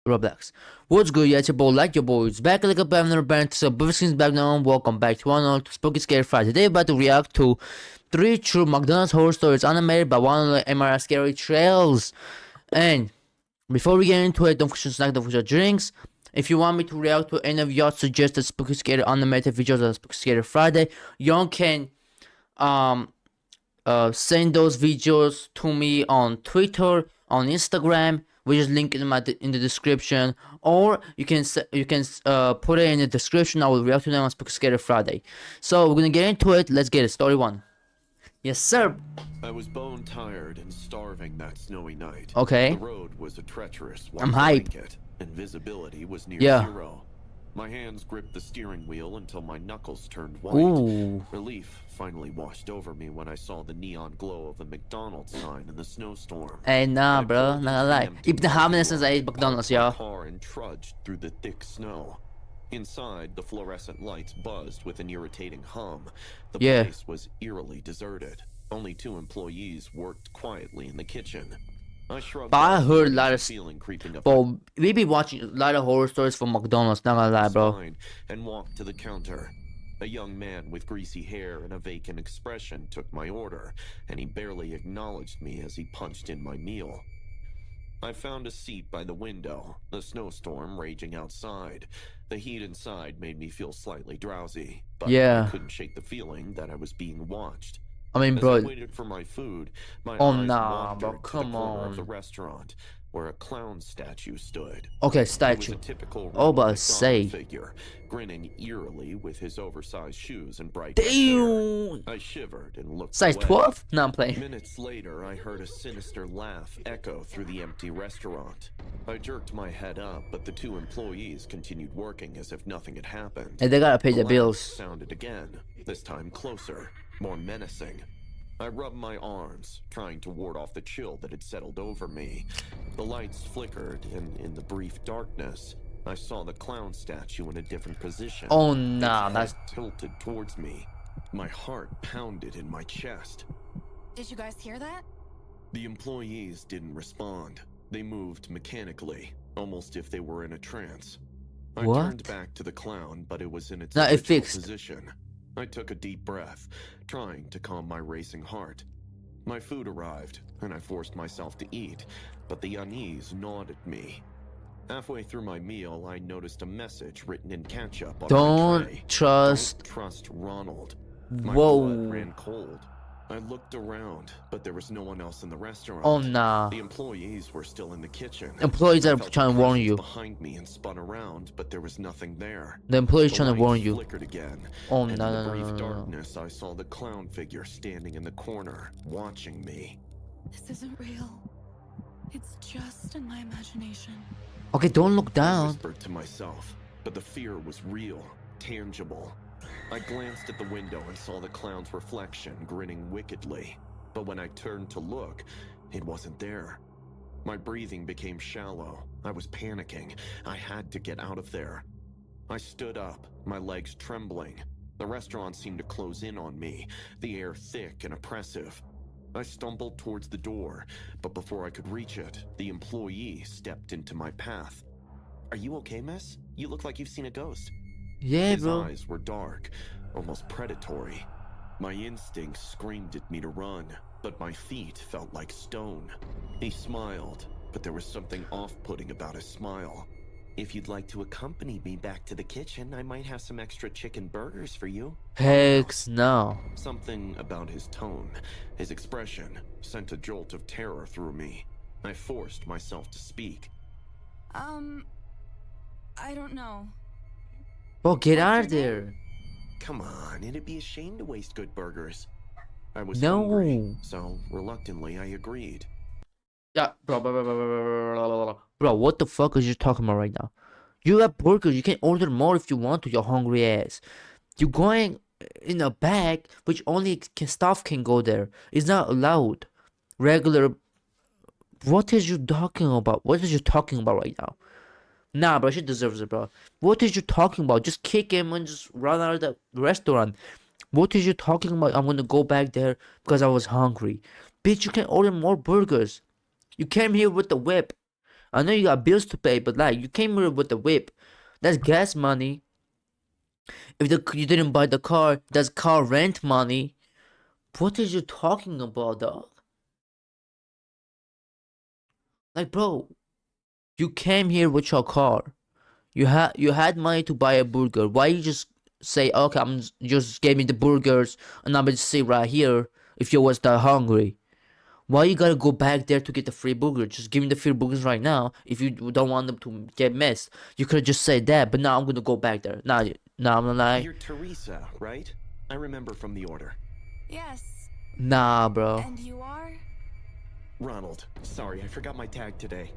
Roblox. What's good? Yeah, it's your boy, like your boys. Back like a banner band, so everything's back now. Welcome back to another Spooky Scary Friday. Today, we're about to react to 3 true McDonald's horror stories animated by one of the MR Scary Trails. And before we get into it, don't forget to snack, don't forget drinks. If you want me to react to any of your suggested Spooky Scary animated videos on Spooky Scary Friday, you can send those videos to me on Twitter, on Instagram, which is linked in the description, or you can put it in the description. I will react to them on Spooky Scary Friday. So we're gonna get into it. Let's get it. Story 1. Yes, sir. I was bone tired and starving that snowy night. Okay. The road was a treacherous white I'm hype. blanket, and visibility was near Yeah. zero. My hands gripped the steering wheel until my knuckles turned white. Ooh. Relief finally washed over me when I saw the neon glow of a McDonald's sign in the snowstorm. Hey, nah, I bro. pulled Not into gonna the lie. empty Even parking having since I lot, ate McDonald's, parked my yeah. car and trudged through the thick snow. Inside, the fluorescent lights buzzed with an irritating hum. The Yeah. place was eerily deserted. Only 2 employees worked quietly in the kitchen. I shrugged. But I off heard a the lot of feeling creeping up Bro, we be watching a lot of horror stories from McDonald's. Not gonna lie, my bro. spine and walked to the counter. A young man with greasy hair and a vacant expression took my order, and he barely acknowledged me as he punched in my meal. I found a seat by the window, the snowstorm raging outside. The heat inside made me feel slightly drowsy, but Yeah. I couldn't shake the feeling that I was being watched. I mean, As bro. I waited for my food, my Oh, eyes nah, bro, wandered to come the corner on. of the restaurant, where a clown statue stood. Okay, It was statue. a typical Oh, Ronald but McDonald say. figure, grinning eerily with his oversized shoes and bright red hair. Damn. I shivered and looked Size away. 12? No, I'm playing. Minutes later, I heard a sinister laugh echo through the empty restaurant. I jerked my head up, but the 2 employees continued working as if nothing had happened. And they gotta pay the laugh bills. sounded again, this time closer, more menacing. I rubbed my arms, trying to ward off the chill that had settled over me. The lights flickered, and in the brief darkness, I saw the clown statue in a different position. Oh, nah, its that's. head tilted towards me. My heart pounded in my chest. Did you guys hear that? The employees didn't respond. They moved mechanically, almost if they were in a trance. I What? turned back to the clown, but it was in its Nah, it original fixed. position. I took a deep breath, trying to calm my racing heart. My food arrived, and I forced myself to eat, but the unease gnawed at me. Halfway through my meal, I noticed a message written in ketchup on my tray. Don't trust. Don't trust Ronald. My Whoa. blood ran cold. I looked around, but there was no one else in the restaurant. Oh, nah. The employees were still in the kitchen. Employees I are felt trying to a warn presence you. behind me and spun around, but there was nothing there. The employees The trying to light warn you. flickered again. Oh, And no, in no, the no, brief no, no, no. darkness, I saw the clown figure standing in the corner, watching me. This isn't real. It's just in my imagination. Okay, don't look I down. whispered to myself, but the fear was real, tangible. I glanced at the window and saw the clown's reflection grinning wickedly. But when I turned to look, it wasn't there. My breathing became shallow. I was panicking. I had to get out of there. I stood up, my legs trembling. The restaurant seemed to close in on me, the air thick and oppressive. I stumbled towards the door, but before I could reach it, the employee stepped into my path. "Are you okay, miss? You look like you've seen a ghost." Yeah, His bro. eyes were dark, almost predatory. My instincts screamed at me to run, but my feet felt like stone. He smiled, but there was something off-putting about his smile. "If you'd like to accompany me back to the kitchen, I might have some extra chicken burgers for you." Heck no. Something about his tone, his expression, sent a jolt of terror through me. I forced myself to speak. I don't know. Bro, get What's out of your there. Come on, it'd be a shame to waste good burgers. I was No. hungry, so reluctantly I agreed. Yeah, bro, what the fuck is you talking about right now? You got burgers. You can order more if you want to, your hungry ass. You're going in a bag which only staff can go there. It's not allowed. Regular. What is you talking about? What is you talking about right now? Nah, bro, she deserves it, bro. What is you talking about? Just kick him and just run out of the restaurant. What is you talking about? I'm gonna go back there because I was hungry. Bitch, you can order more burgers. You came here with the whip. I know you got bills to pay, but like you came here with the whip. That's gas money. If you didn't buy the car, that's car rent money. What are you talking about, dog? Like, bro, you came here with your car. You had money to buy a burger. Why you just say, okay, just give me the burgers and I'm gonna sit right here if you was that hungry? Why you gotta go back there to get the free burger? Just give me the free burgers right now. If you don't want them to get missed, you could just say that. But now I'm gonna go back there. Nah, I'm gonna lie. You're Teresa, right? I remember from the order. Yes. Nah, bro. And you are? Ronald, sorry, I forgot my tag today.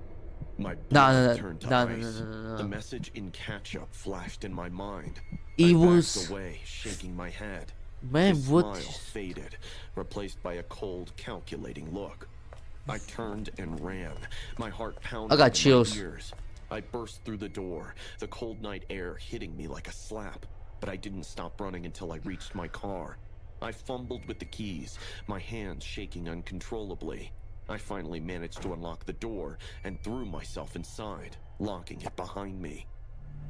My Nah, blood nah, turned to nah, nah, ice. nah, nah, The nah. message in ketchup flashed in my mind. It I was- backed away, shaking my head. Man, His what? smile faded, replaced by a cold, calculating look. I turned and ran, my heart pounding I got in chills. my ears. I burst through the door, the cold night air hitting me like a slap. But I didn't stop running until I reached my car. I fumbled with the keys, my hands shaking uncontrollably. I finally managed to unlock the door and threw myself inside, locking it behind me.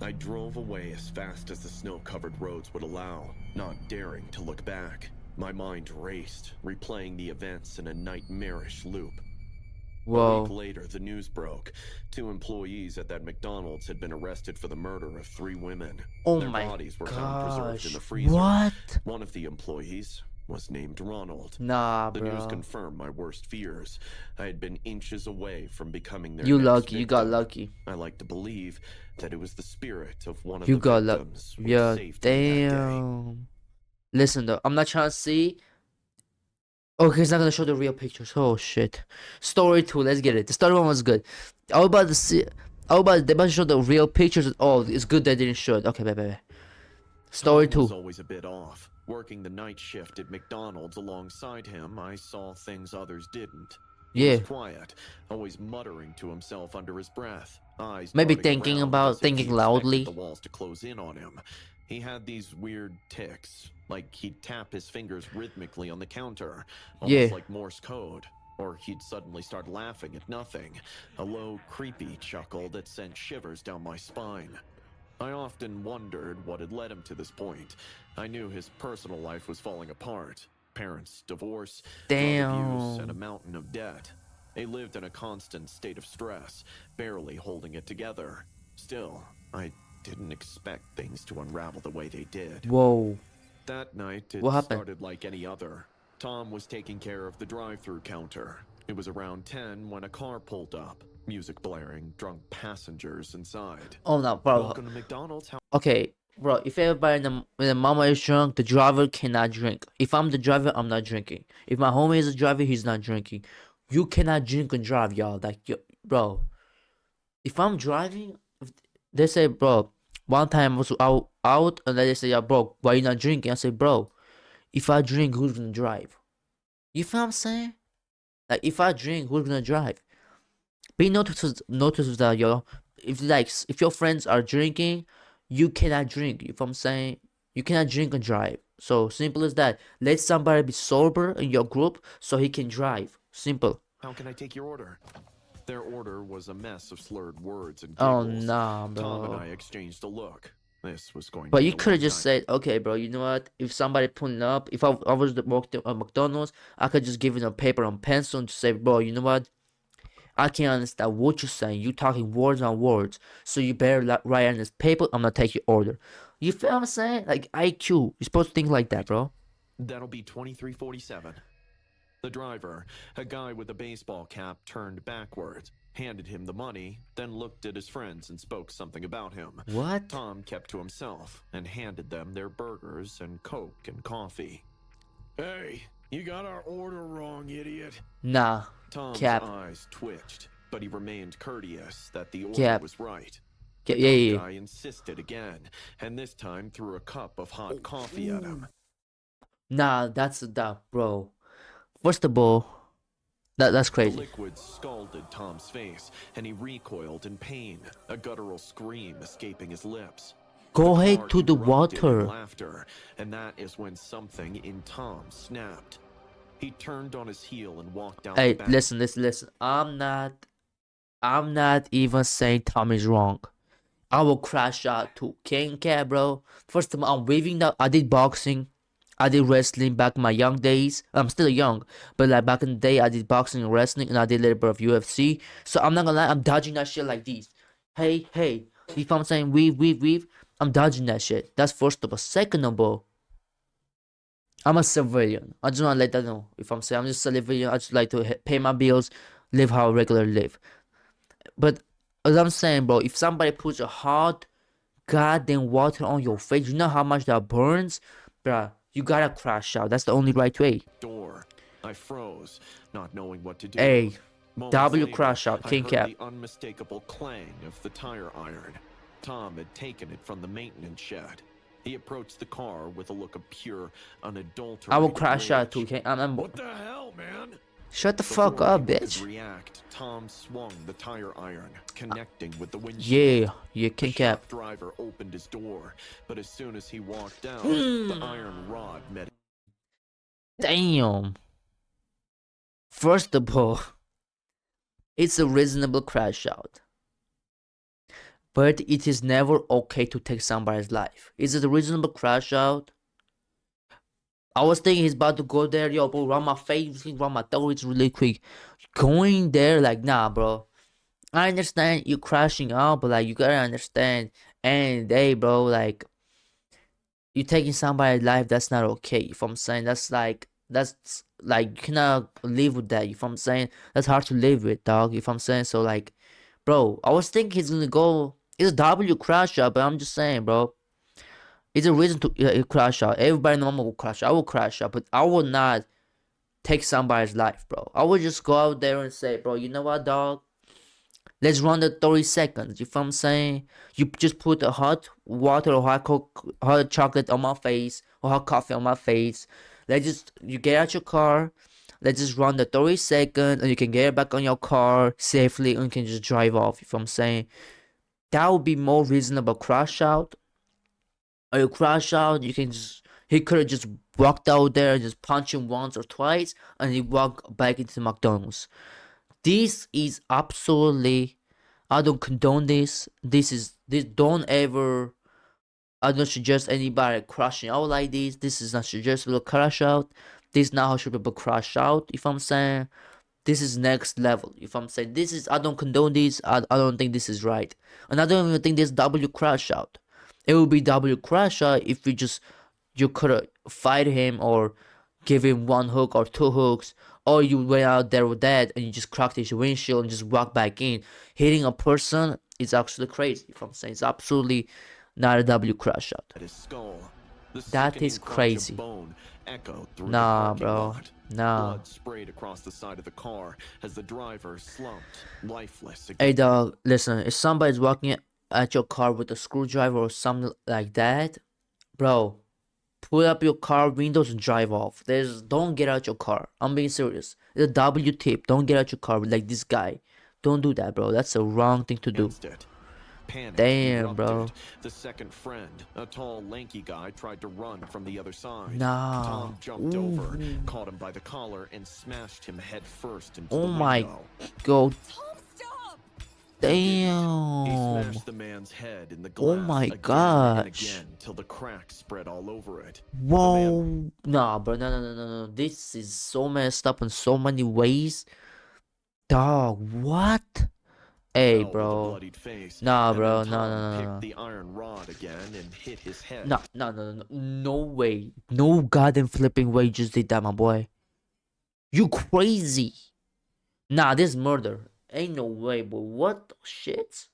I drove away as fast as the snow-covered roads would allow, not daring to look back. My mind raced, replaying the events in a nightmarish loop. A week Whoa. later, the news broke. 2 employees at that McDonald's had been arrested for the murder of 3 women. Oh Their my bodies were found preserved in gosh. the freezer. What? One of the employees was named Ronald. Nah, The news bro. confirmed my worst fears. I had been inches away from becoming their You next lucky. You got victim. lucky. I like to believe that it was the spirit of one of You the got lucky. victims which Yeah. saved me that day. Damn. Listen though, I'm not trying to see. Okay, it's not gonna show the real pictures. Oh shit. Story 2, let's get it. The story 1 was good. I was about to see. They about to show the real pictures. Oh, it's good they didn't show it. Okay, bye. Story Tom was 2. always a bit off. Working the night shift at McDonald's alongside him, I saw things others didn't. He Yeah. was quiet, always muttering to himself under his breath, eyes Maybe darting thinking around about- as if he thinking expected loudly. the walls to close in on him. He had these weird tics, like he'd tap his fingers rhythmically on the counter, almost Yeah. like Morse code. Or he'd suddenly start laughing at nothing, a low, creepy chuckle that sent shivers down my spine. I often wondered what had led him to this point. I knew his personal life was falling apart. Parents' divorce, drug abuse, and a Damn. mountain of debt. They lived in a constant state of stress, barely holding it together. Still, I didn't expect things to unravel the way they did. Whoa. That night, it What happened? started like any other. Tom was taking care of the drive-through counter. It was around 10 when a car pulled up, music blaring, drunk passengers inside. Oh no, bro. Welcome to McDonald's. How Okay, bro. If everybody in the mama is drunk, the driver cannot drink. If I'm the driver, I'm not drinking. If my homie is a driver, he's not drinking. You cannot drink and drive, y'all. Like, bro. If I'm driving, if they say, bro. One time I was out, and they say, yeah, bro, why you not drinking? I say, bro, if I drink, who's gonna drive? You feel what I'm saying? Like, if I drink, who's gonna drive? Be notice that, yo. If your friends are drinking, you cannot drink. You feel what I'm saying? You cannot drink and drive. So simple as that. Let somebody be sober in your group so he can drive. Simple. can I take your order? Their order was a mess of slurred words and Oh giggles. nah, Tom and bro. I exchanged a look. This was going to But be you a could have long just night. said, okay, bro, you know what? If somebody pulling up, if I was working at McDonald's, I could just give him a paper and pencil and just say, bro, you know what? I can't understand what you're saying. You talking words on words. So you better write on this paper. I'm gonna take your order. You feel what I'm saying? Like IQ. You're supposed to think like that, bro. That'll be 2347. The driver, a guy with a baseball cap turned backwards, handed him the money, then looked at his friends and spoke something about him. What? Tom kept to himself and handed them their burgers and Coke and coffee. Hey, you got our order wrong, idiot. Nah. Tom's Cap. eyes twitched, but he remained courteous that the order Cap. was right. Yeah, The yeah, drunk yeah. guy insisted again, and this time threw a cup of hot coffee at him. Nah, that's that, bro. First of all, that's The crazy. liquid scalded Tom's face, and he recoiled in pain, a guttural scream escaping his lips. Go The ahead car to the erupted in water. laughter, and that is when something in Tom snapped. He turned on his heel and walked out Hey, the back. listen. I'm not I'm not even saying Tom is wrong. I will crash out to King Cat, bro. First of all, I'm waving that I did boxing. I did wrestling back in my young days. I'm still young, but like back in the day, I did boxing and wrestling, and I did a little bit of UFC. So I'm not gonna lie, I'm dodging that shit like this. Hey, hey, if I'm saying weave, weave, weave, I'm dodging that shit. That's first of all. Second of all, I'm a civilian. I just wanna let that know. If I'm saying I'm just a civilian, I just like to pay my bills, live how I regularly live. But as I'm saying, bro, if somebody puts a hot goddamn water on your face, you know how much that burns, bruh. You gotta crash out. That's the only right way. Door. I froze, not knowing what to do. Hey, Moments W later, crash out, I King heard Cap. the unmistakable clang of the tire iron. Tom had taken it from the maintenance shed. He approached the car with a look of pure, unadulterated I will crash out too. rage. Okay, What the hell, man? shut the fuck Before up, anyone could bitch. react, Tom swung the tire iron, connecting with the windshield. Yeah, yeah, The King shop Cap. driver opened his door, but as soon as he walked out, the Hmm. iron rod met. Damn. First of all, it's a reasonable crash out. But it is never okay to take somebody's life. Is it a reasonable crash out? I was thinking he's about to go there, yo, bro, run my face, run my throat really quick. Going there, like, nah, bro. I understand you crashing out, but like, you gotta understand, and hey, bro, like, you taking somebody's life, that's not okay. If I'm saying that's like you cannot live with that. If I'm saying that's hard to live with, dog. If I'm saying so, like, bro, I was thinking he's gonna go. It's a W crash out, but I'm just saying, bro. It's a reason to crash out. Everybody normal will crash out. I will crash out, but I will not take somebody's life, bro. I would just go out there and say, bro, you know what, dog? Let's run the 30 seconds. You feel what I'm saying? You just put a hot water or hot chocolate on my face or hot coffee on my face. You get out your car. Let's just run the 30 seconds and you can get back on your car safely and you can just drive off. You feel what I'm saying? That would be more reasonable crash out. Or you crash out, he could have just walked out there and just punched him once or twice and he walked back into McDonald's. This is absolutely, I don't condone this. This don't ever, I don't suggest anybody crashing out like this. This is not suggestible crash out. This is not how should people crash out, if I'm saying. This is next level. If I'm saying I don't condone this. I don't think this is right. And I don't even think this W crash out. It would be W crash out if you could fight him or give him one hook or two hooks, or you went out there with that and you just cracked his windshield and just walked back in. Hitting a person is actually crazy. If I'm saying it's absolutely not a W crash out. At his skull. The That is sickening crunch of crazy. bone echoed through the Nah, parking bro. lot. Nah. Blood sprayed across the side of the car as the driver slumped, lifeless Hey again. dog, listen, if somebody's walking at your car with a screwdriver or something like that, bro, put up your car windows and drive off. Don't get out your car. I'm being serious. It's a W tip. Don't get out your car like this guy. Don't do that, bro. That's a wrong thing to do. Against it. Panic Damn, bro. erupted. The second friend, a tall, lanky guy, tried to run from the other side. Nah. Tom jumped Ooh. over, caught him by the collar, and smashed him head first into Oh the my window. god. Tom, stop! He Damn. smashed the man's head in the Oh glass my again and gosh. again till the cracks spread all over it. Whoa. Nah, bro. No. This is so messed up in so many ways. Dog, what? Hey, Fell with a bro. bloodied face, Nah, and bro. then Tom No. picked the iron rod again and hit his head. No. No way. No goddamn flipping way you just did that, my boy. You crazy. Nah, this is murder. Ain't no way, boy. What the shit?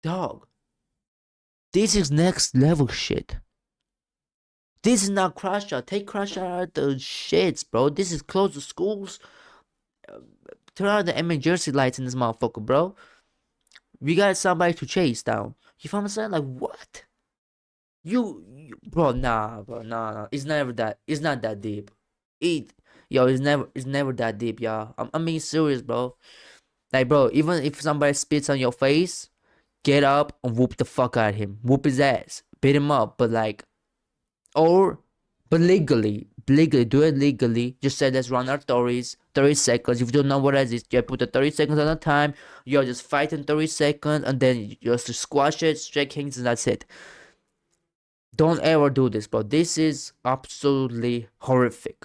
Dog. This is next level shit. This is not crash out. Take crash out the shits, bro. This is close to schools. Turn on the emergency lights in this motherfucker, bro. We got somebody to chase down. You feel what I'm saying? Like, what? Bro, nah, bro, nah. It's never that. It's not that deep. It's never that deep, y'all. I'm being serious, bro. Like, bro, even if somebody spits on your face, get up and whoop the fuck out of him. Whoop his ass. Beat him up. But like, or But legally, do it legally. Just say let's run our 30 seconds. If you don't know what it is, you put the 30 seconds on a time. You're just fighting 30 seconds, and then you just squash it, strike hands, and that's it. Don't ever do this, bro. This is absolutely horrific.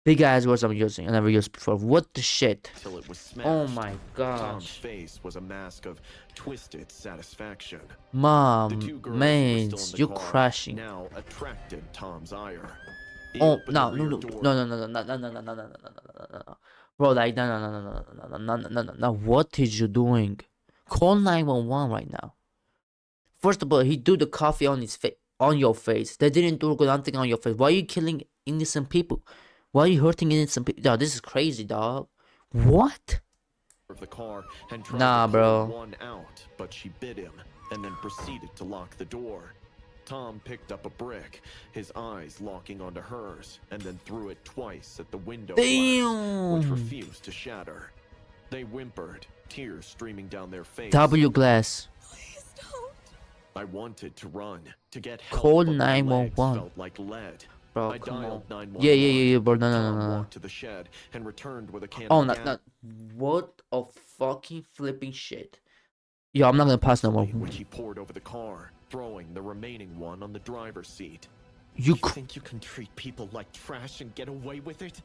Big ass words I'm using. I never used before. What the shit? Till it was smashed. Oh my Tom's gosh. face was a mask of twisted satisfaction. The Mom, two girls man, were still in the you're car, crashing. now attracted Tom's ire. He Oh opened no, the no, rear no, door. no, bro, like no, what is you doing? Call 911 right now. First of all, he do the coffee on his face, on your face. They didn't do nothing on your face. Why are you killing innocent people? Why are you hurting innocent people? Dog, this is crazy, dog. What? Of the car and tried Nah, to bro. pull one out, but she bit him and then proceeded to lock the door. Tom picked up a brick, his eyes locking onto hers, and then threw it twice at the window glass, which Damn. refused to shatter. They whimpered, tears streaming down their face. W glass. Please don't. I wanted to run, to get help, Call but my legs 911. felt like lead. Bro, I come on. dialed 911. Yeah, bro. No. Tom walked to the shed and returned with a can Oh, of no, gas. no. What a fucking flipping shit. Yo, I'm not gonna pass no more. Which he poured over the car, throwing the remaining one on the driver's seat. You think you can treat people like trash and get away with it?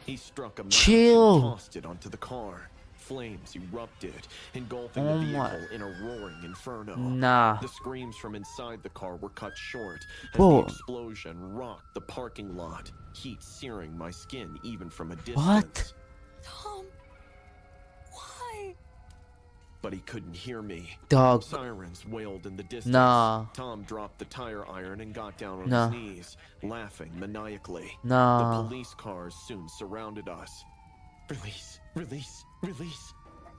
He struck a match Chill. and tossed it onto the car. Flames erupted, engulfing Oh the my- vehicle in a roaring inferno. Nah. The screams from inside the car were cut short as Bro. the explosion rocked the parking lot, heat searing my skin even from a distance. What? Tom. Why? But he couldn't hear me. Dog. Sirens wailed in the distance. Nah. Tom dropped the tire iron and got down on Nah. his knees, laughing maniacally. Nah. The police cars soon surrounded us. Release, release, release.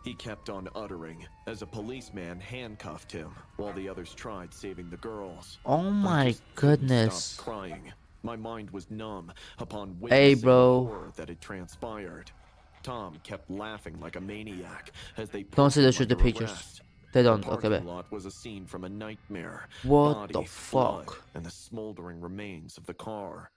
He kept on uttering as a policeman handcuffed him while the others tried saving the girls. Oh I my just couldn't goodness. stop crying. My mind was numb upon Hey, witnessing bro. the horror that had transpired. Tom kept laughing like a maniac as they put Don't say him they shoot the under pictures. arrest. They The don't. Okay, parking bet. lot was a scene from a nightmare. What Body, the blood, fuck? and the smoldering remains of the car.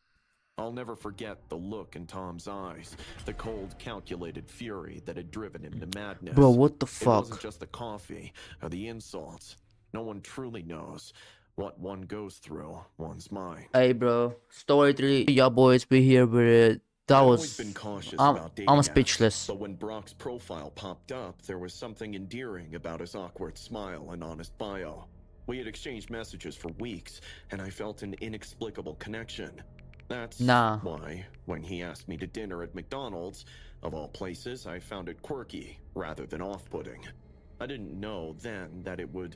I'll never forget the look in Tom's eyes, the cold, calculated fury that had driven him to madness. Bro, what the It wasn't fuck? just the coffee or the insults. No one truly knows what one goes through one's mind. Hey, bro. Story 3. Y'all boys be here with it. That I'd was. always been cautious I'm about dating I'm apps, speechless. but when Brock's profile popped up, there was something endearing about his awkward smile and honest bio. We had exchanged messages for weeks, and I felt an inexplicable connection. That's Nah. why, when he asked me to dinner at McDonald's, of all places, I found it quirky rather than off-putting. I didn't know then that it would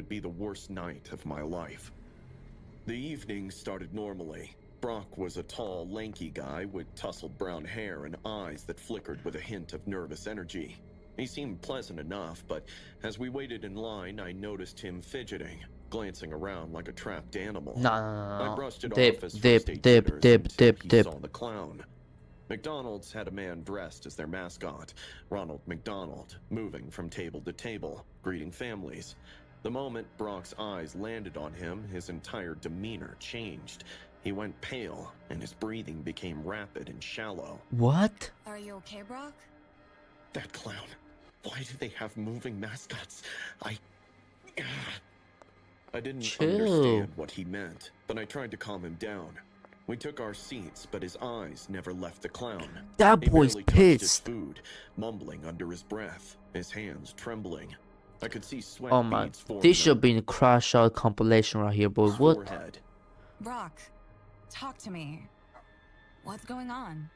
be the worst night of my life. The evening started normally. Brock was a tall, lanky guy with tousled brown hair and eyes that flickered with a hint of nervous energy. He seemed pleasant enough, but as we waited in line, I noticed him fidgeting, glancing around like a trapped animal. I brushed it off as first aid jitters until he saw the clown. McDonald's had a man dressed as their mascot, Ronald McDonald, moving from table to table, greeting families. The moment Brock's eyes landed on him, his entire demeanor changed. He went pale, and his breathing became rapid and shallow. What? Are you okay, Brock? That clown. Why do they have moving mascots? I didn't Chill. understand what he meant, but I tried to calm him down. We took our seats, but his eyes never left the clown. That He boy's barely touched his pissed. food, mumbling under his breath, his hands trembling. I could see sweat Oh my. beads forming This should on be in a crash out compilation right here, boy. his What? forehead. Brock, talk to me. What's going on?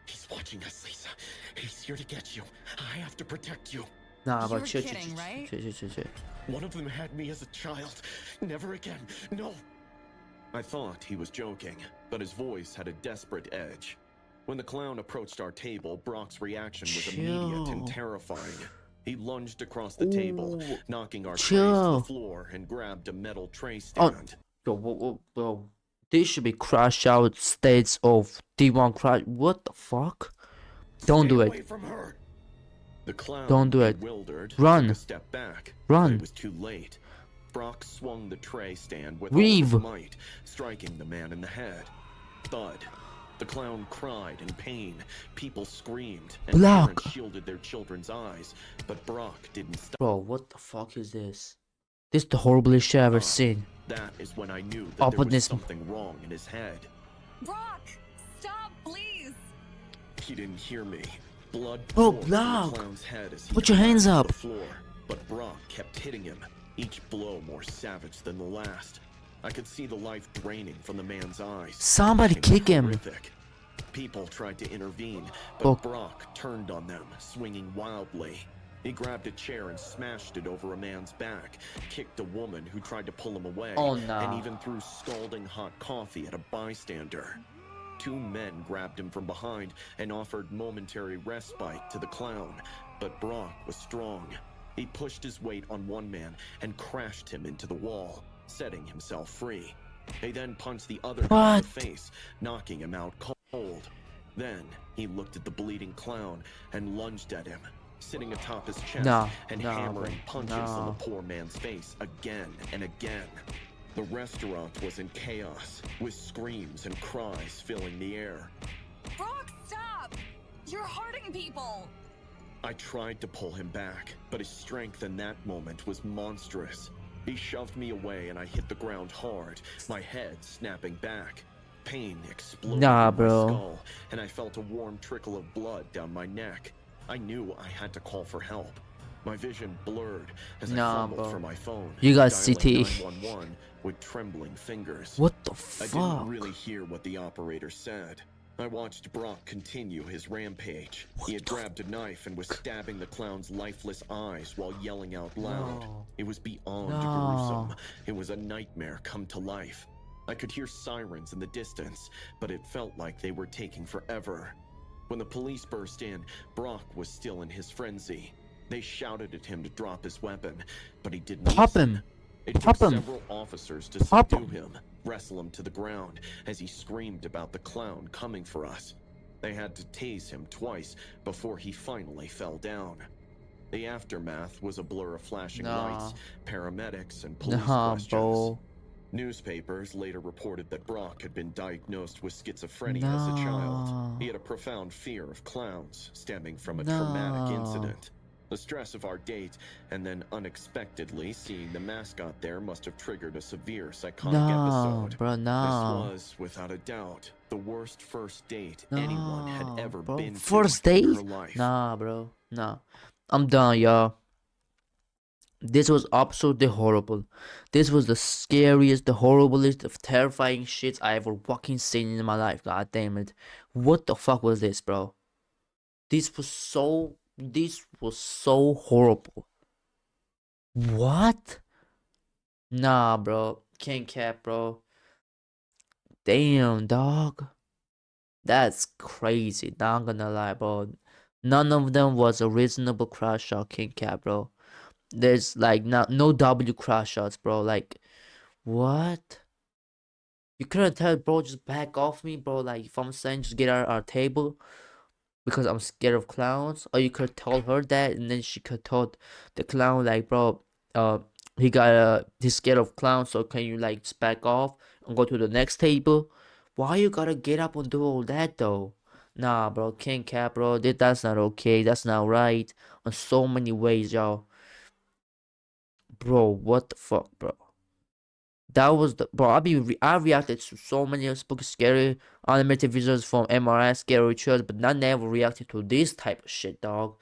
He's watching us, Lisa. He's here to get you. I have to protect you. Nah, You're but chill. kidding, right? One of them had me as a child. Never again. No. I thought he was joking, but his voice had a desperate edge. When the clown approached our table, Brock's reaction was immediate and Chill. terrifying. He lunged across the table, Ooh. knocking our trays to Chill. the floor and grabbed a metal tray Oh. stand. Bro. This should be crash out states of D1 crash. What the fuck? Don't do Stay it. away from her. The clown, Don't do it. bewildered, Run. took a step back. Run. But it was too late. Brock swung the tray stand with Weave. all his might, striking the man in the head. Thud. The clown cried in pain. People screamed, and Brock. parents shielded their children's eyes. But Brock didn't stop. Bro, what the fuck is this? This is the horriblest shit I've ever seen. That is when I knew that there was Openness. something wrong in his head. Brock, stop, please. He didn't hear me. Blood Oh, poured from Brock. the clown's head as he Put your hands collapsed up. to the floor. But Brock kept hitting him, each blow more savage than the last. I could see the life draining from the man's eyes. Somebody It was kick him. horrific. People tried to intervene, but Oh. Brock turned on them, swinging wildly. He grabbed a chair and smashed it over a man's back, kicked a woman who tried to pull him away, Oh, no. and even threw scalding hot coffee at a bystander. Two men grabbed him from behind and offered momentary respite to the clown, but Brock was strong. He pushed his weight on one man and crashed him into the wall, setting himself free. He then punched the other guy in What? the face, knocking him out cold. Then he looked at the bleeding clown and lunged at him, sitting atop his chest and hammering punches on the poor man's face again and again. The restaurant was in chaos, with screams and cries filling the air. Brock, stop! You're hurting people. I tried to pull him back, but his strength in that moment was monstrous. He shoved me away and I hit the ground hard, my head snapping back. Pain exploded Nah, in my bro. skull, and I felt a warm trickle of blood down my neck. I knew I had to call for help. My vision blurred as I Nah, fumbled bro. for my phone, You got dialing CT. 911 with trembling fingers. What the I fuck? didn't really hear what the operator said. I watched Brock continue his rampage. He had grabbed a knife and was stabbing the clown's lifeless eyes while yelling out loud. No. It was beyond No. gruesome. It was a nightmare come to life. I could hear sirens in the distance, but it felt like they were taking forever. When the police burst in, Brock was still in his frenzy. They shouted at him to drop his weapon, but he didn't Pop listen. him. It took Pop him. several officers to Pop subdue him. him, wrestle him to the ground as he screamed about the clown coming for us. They had to tase him twice before he finally fell down. The aftermath was a blur of flashing Nah. lights, paramedics, and police Nah, questions. bro. Newspapers later reported that Brock had been diagnosed with schizophrenia as a child. No. He had a profound fear of clowns, stemming from a No. traumatic incident. The stress of our date, and then unexpectedly seeing the mascot there must have triggered a severe psychotic No, episode. bro, no. This was, without a doubt, the worst first date anyone had No, ever bro. been First to in date? her life. Nah, bro. Nah. I'm done, y'all. This was absolutely horrible. This was the scariest, the horriblest, the terrifying shit I ever fucking seen in my life. God damn it. What the fuck was this, bro? This was so horrible. What? Nah, bro. Can't cap, bro. Damn, dog. That's crazy. Not gonna lie, bro. None of them was a reasonable crash shot, King Cap, bro. There's like no W crash shots, bro. Like, what? You couldn't tell, bro, just back off me, bro. Like, if I'm saying just get out our table because I'm scared of clowns. Or you could tell her that, and then she could tell the clown, like, bro, he's scared of clowns, so can you like just back off and go to the next table? Why you gotta get up and do all that though? Nah, bro, King Cap, bro. That's not okay. That's not right. On so many ways, y'all. Bro, what the fuck, bro? That was the bro. I reacted to so many spooky, scary animated videos from MRI, scary chills, but I never reacted to this type of shit, dog.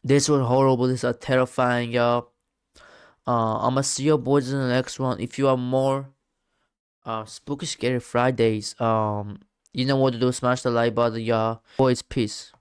This was horrible. This was terrifying, y'all. I'ma see you boys in the next one. If you are more spooky, scary Fridays, you know what to do. Smash the like button, y'all. Boys, peace.